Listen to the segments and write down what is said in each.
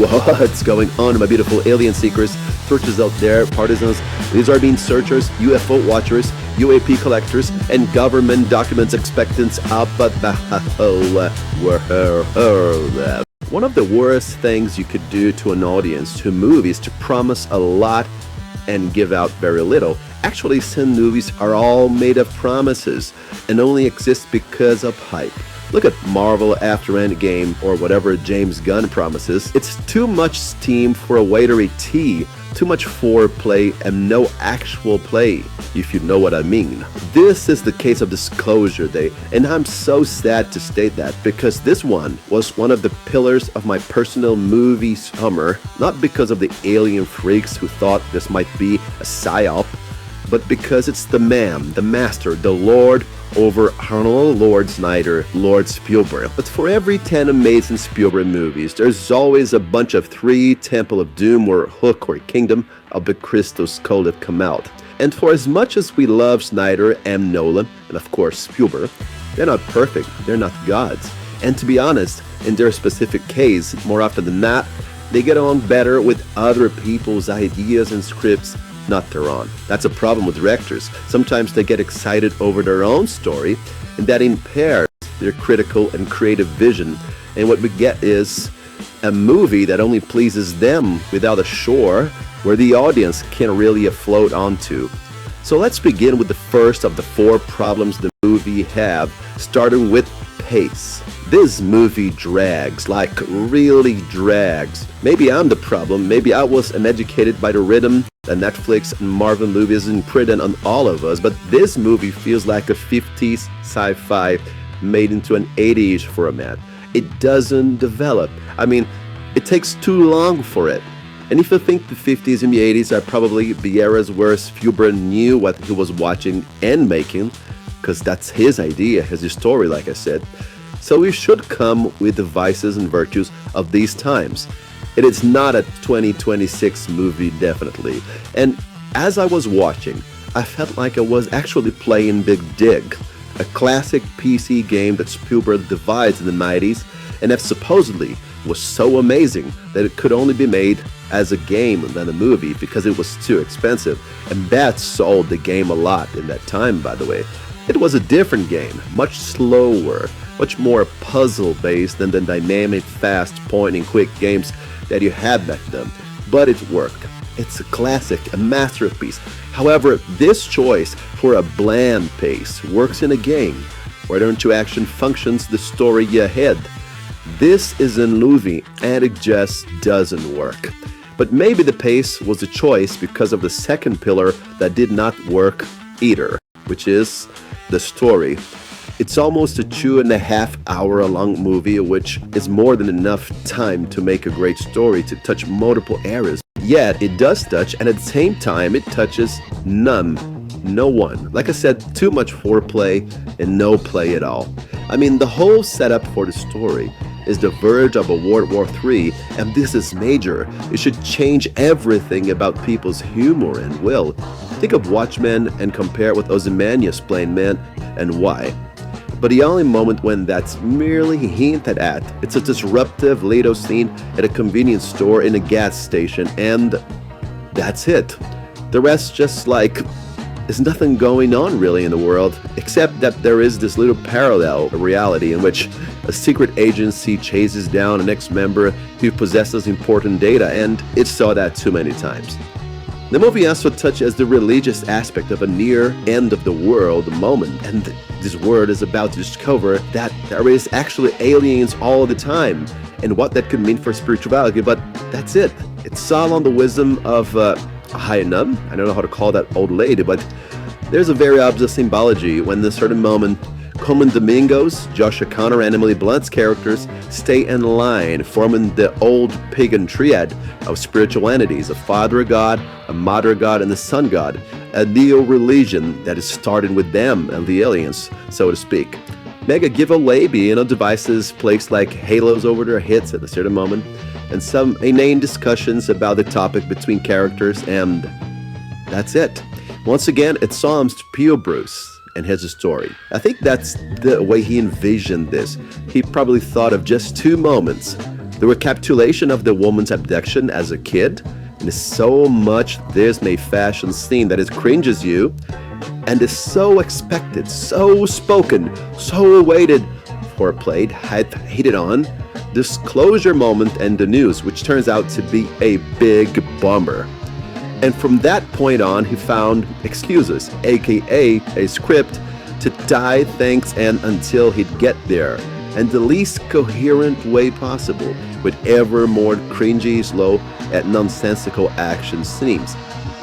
What's going on, my beautiful alien seekers, searchers out there, partisans, laser beam searchers, UFO watchers, UAP collectors, and government documents expectants up at the whole world. One of the worst things you could do to an audience to movies to promise a lot and give out very little. Actually, some movies are all made of promises and only exist because of hype. Look at Marvel after Endgame or whatever James Gunn promises. It's too much steam for a watery tea, too much foreplay and no actual play, if you know what I mean. This is the case of Disclosure Day, and I'm so sad to state that because this one was one of the pillars of my personal movie summer, not because of the alien freaks who thought this might be a psyop, but because it's the man, the master, the lord over Arnold Lord Snyder, Lord Spielberg. But for every 10 amazing Spielberg movies, there's always a bunch of 3 Temple of Doom or Hook or Kingdom of the Crystal Skull that come out. And for as much as we love Snyder and Nolan, and of course Spielberg, they're not perfect, they're not gods. And to be honest, in their specific case, more often than not, they get on better with other people's ideas and scripts, not their own. That's a problem with directors. Sometimes they get excited over their own story, and that impairs their critical and creative vision. And what we get is a movie that only pleases them without a shore where the audience can really float onto. So let's begin with the first of the 4 problems the movie have, starting with pace. This movie drags, like really drags. Maybe I'm the problem, maybe I was uneducated by the rhythm that Netflix and Marvel movies imprinted on all of us, but this movie feels like a 50s sci-fi made into an 80s format. It doesn't develop. I mean, it takes too long for it. And if you think the 50s and the 80s are probably the eras where Spielberg knew what he was watching and making, because that's his idea, his story, like I said, so we should come with the vices and virtues of these times. It is not a 2026 movie, definitely. And as I was watching, I felt like I was actually playing Big Dig, a classic PC game that Spielberg devised in the 90s and that supposedly was so amazing that it could only be made as a game than a movie because it was too expensive. And that sold the game a lot in that time, by the way. It was a different game, much slower, much more puzzle-based than the dynamic, fast, point-and-quick games that you had back then. But it worked. It's a classic, a masterpiece. However, this choice for a bland pace works in a game where the interaction functions the story ahead. This is a movie, and it just doesn't work. But maybe the pace was a choice because of the second pillar that did not work either, which is the story. It's almost a 2.5-hour long movie, which is more than enough time to make a great story to touch multiple areas. Yet it does touch, and at the same time it touches none. No one. Like I said, too much foreplay and no play at all. I mean, the whole setup for the story is the verge of a World War III, and this is major. It should change everything about people's humor and will. Think of Watchmen and compare it with Ozymandias playing Man and why. But the only moment when that's merely hinted at, it's a disruptive Leto scene at a convenience store in a gas station, and that's it. The rest just like, there's nothing going on really in the world, except that there is this little parallel reality in which a secret agency chases down an ex-member who possesses important data, and it saw that too many times. The movie also touches the religious aspect of a near end of the world moment, and this world is about to discover that there is actually aliens all the time, and what that could mean for spirituality, but that's it. It's all on the wisdom of Hainam. I don't know how to call that old lady, but there's a very obvious symbology when in a certain moment Coleman Domingo's, Josh O'Connor, and Emily Blunt's characters stay in line, forming the old pagan triad of spiritual entities, a father god, a mother god, and a son god, a neo-religion that is starting with them and the aliens, so to speak. Mega giveaway devices placed like halos over their heads at a certain moment, and some inane discussions about the topic between characters, and that's it. Once again, it's Psalms to Spielberg and his story. I think that's the way he envisioned this. He probably thought of just 2 moments The recapitulation of the woman's abduction as a kid, and so much Disney fashion scene that it cringes you, and is so expected, so spoken, so awaited, foreplayed, hated on, disclosure moment and the news, which turns out to be a big bummer. And from that point on, he found excuses, aka a script, to die thanks and until he'd get there, and the least coherent way possible, with ever more cringy, slow, and nonsensical action scenes.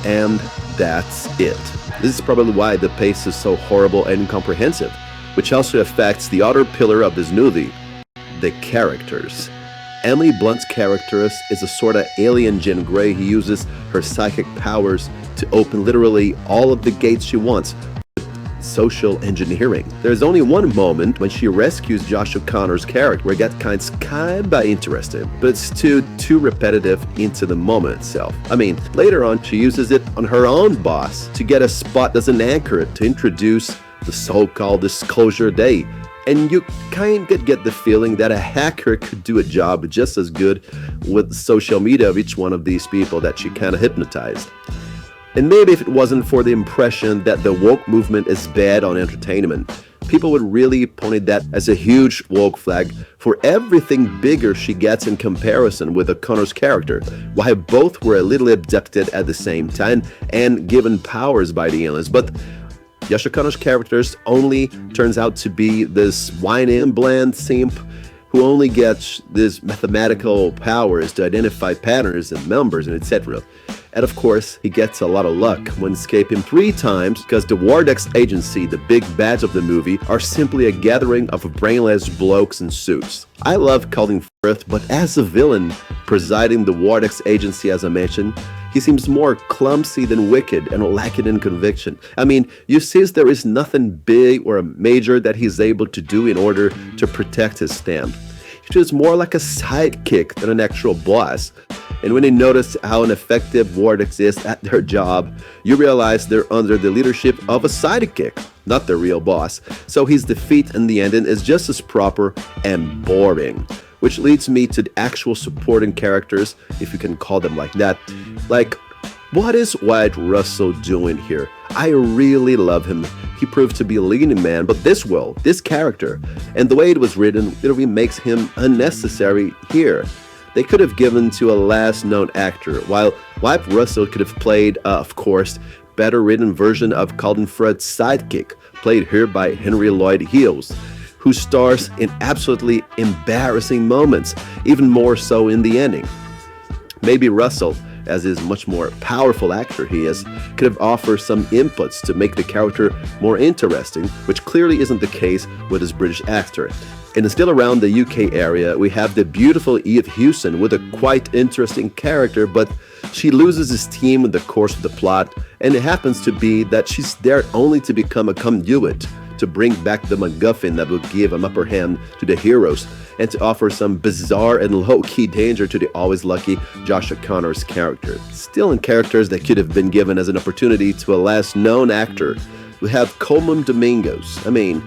And that's it. This is probably why the pace is so horrible and incomprehensive, which also affects the other pillar of this movie, the characters. Emily Blunt's character is a sort of alien Jean Grey who uses her psychic powers to open literally all of the gates she wants. Social engineering. There's only one moment when she rescues Josh O'Connor's character where it gets kinda interesting, but it's too repetitive into the moment itself. I mean, later on she uses it on her own boss to get a spot as an anchor to introduce the so-called disclosure day. And you kind of get the feeling that a hacker could do a job just as good with social media of each one of these people that she kind of hypnotized. And maybe if it wasn't for the impression that the woke movement is bad on entertainment, people would really point that as a huge woke flag for everything bigger she gets in comparison with O'Connor's character, while both were a little abducted at the same time and given powers by the aliens. But Josh O'Connor's character only turns out to be this whiny, bland simp who only gets these mathematical powers to identify patterns and numbers and etc. And of course, he gets a lot of luck when escaping 3 times because the Wardex agency, the big badge of the movie, are simply a gathering of brainless blokes in suits. I love Colin Firth, but as a villain presiding the Wardex agency, as I mentioned, he seems more clumsy than wicked and lacking in conviction. I mean, you see there is nothing big or major that he's able to do in order to protect his stand. He's just more like a sidekick than an actual boss. And when you notice how ineffective Wardex is at their job, you realize they're under the leadership of a sidekick, not the real boss. So his defeat in the ending is just as proper and boring. Which leads me to the actual supporting characters, if you can call them like that. Like, what is Wyatt Russell doing here? I really love him. He proved to be a leading man, but this character, and the way it was written, literally makes him unnecessary here. They could have given to a less known actor, while Wyatt Russell could have played, of course, better written version of Colin Firth's sidekick, played here by Henry Lloyd Hughes, who stars in absolutely embarrassing moments, even more so in the ending. Maybe Russell, as is much more powerful actor he is, could have offered some inputs to make the character more interesting, which clearly isn't the case with his British actor. And still around the UK area, we have the beautiful Eve Hewson with a quite interesting character, but she loses esteem in the course of the plot, and it happens to be that she's there only to become a conduit to bring back the MacGuffin that will give an upper hand to the heroes, and to offer some bizarre and low-key danger to the always lucky Josh O'Connor's character. Still in characters that could have been given as an opportunity to a less known actor, we have Coleman Domingos. I mean,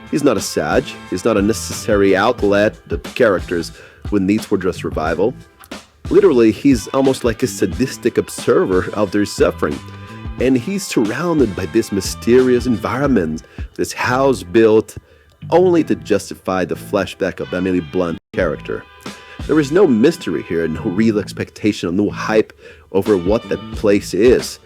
he's not a sage, he's not a necessary outlet the characters would need for just revival. Literally, he's almost like a sadistic observer of their suffering. And he's surrounded by this mysterious environment, this house built only to justify the flashback of Emily Blunt's character. There is no mystery here, no real expectation, no hype over what that place is,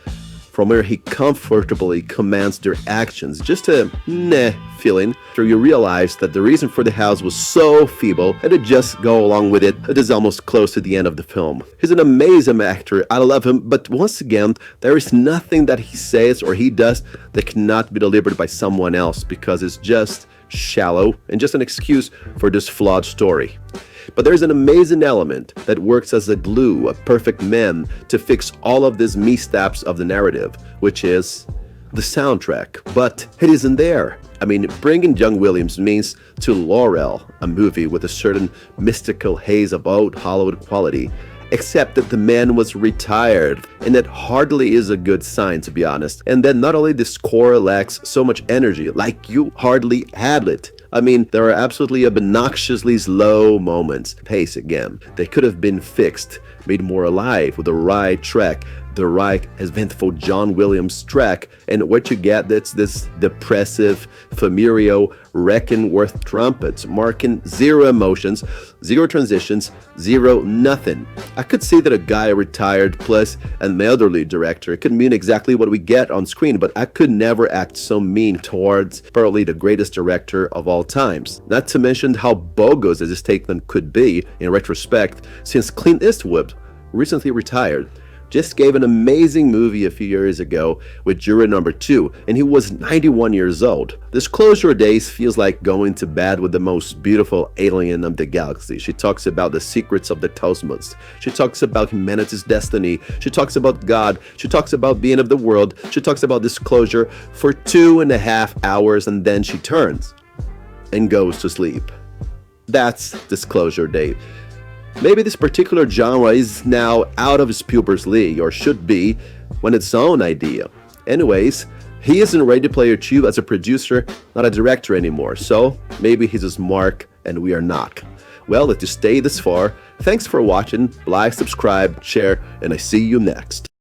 from where he comfortably commands their actions, just a meh feeling after you realize that the reason for the house was so feeble and to just go along with it. It is almost close to the end of the film. He's an amazing actor, I love him, but once again, there is nothing that he says or he does that cannot be delivered by someone else because it's just shallow and just an excuse for this flawed story. But there's an amazing element that works as a glue, a perfect man, to fix all of these missteps of the narrative, which is the soundtrack. But it isn't there. I mean, bringing John Williams means to Laurel, a movie with a certain mystical haze of old Hollywood quality, except that the man was retired, and that hardly is a good sign, to be honest. And then not only the score lacks so much energy, like you hardly had it, I mean, there are absolutely obnoxiously slow moments. Pace again. They could have been fixed, made more alive with the right track, the right eventful John Williams track, and what you get, that's this depressive, familial, wrecking-worth trumpets, marking zero emotions, zero transitions, zero nothing. I could see that a guy retired plus an elderly director could mean exactly what we get on screen, but I could never act so mean towards probably the greatest director of all times. Not to mention how bogus this statement could be in retrospect, since Clint Eastwood, recently retired, just gave an amazing movie a few years ago with Juror Number 2, and he was 91 years old. Disclosure Days feels like going to bed with the most beautiful alien of the galaxy. She talks about the secrets of the cosmos. She talks about humanity's destiny. She talks about God. She talks about being of the world. She talks about disclosure for 2.5 hours, and then she turns and goes to sleep. That's Disclosure Day. Maybe this particular genre is now out of Spielberg's league, or should be, when it's own idea. Anyways, he is in Ready Player 2 as a producer, not a director anymore, so maybe he's his mark and we are not. Well, if you stayed this far, thanks for watching, like, subscribe, share, and I see you next.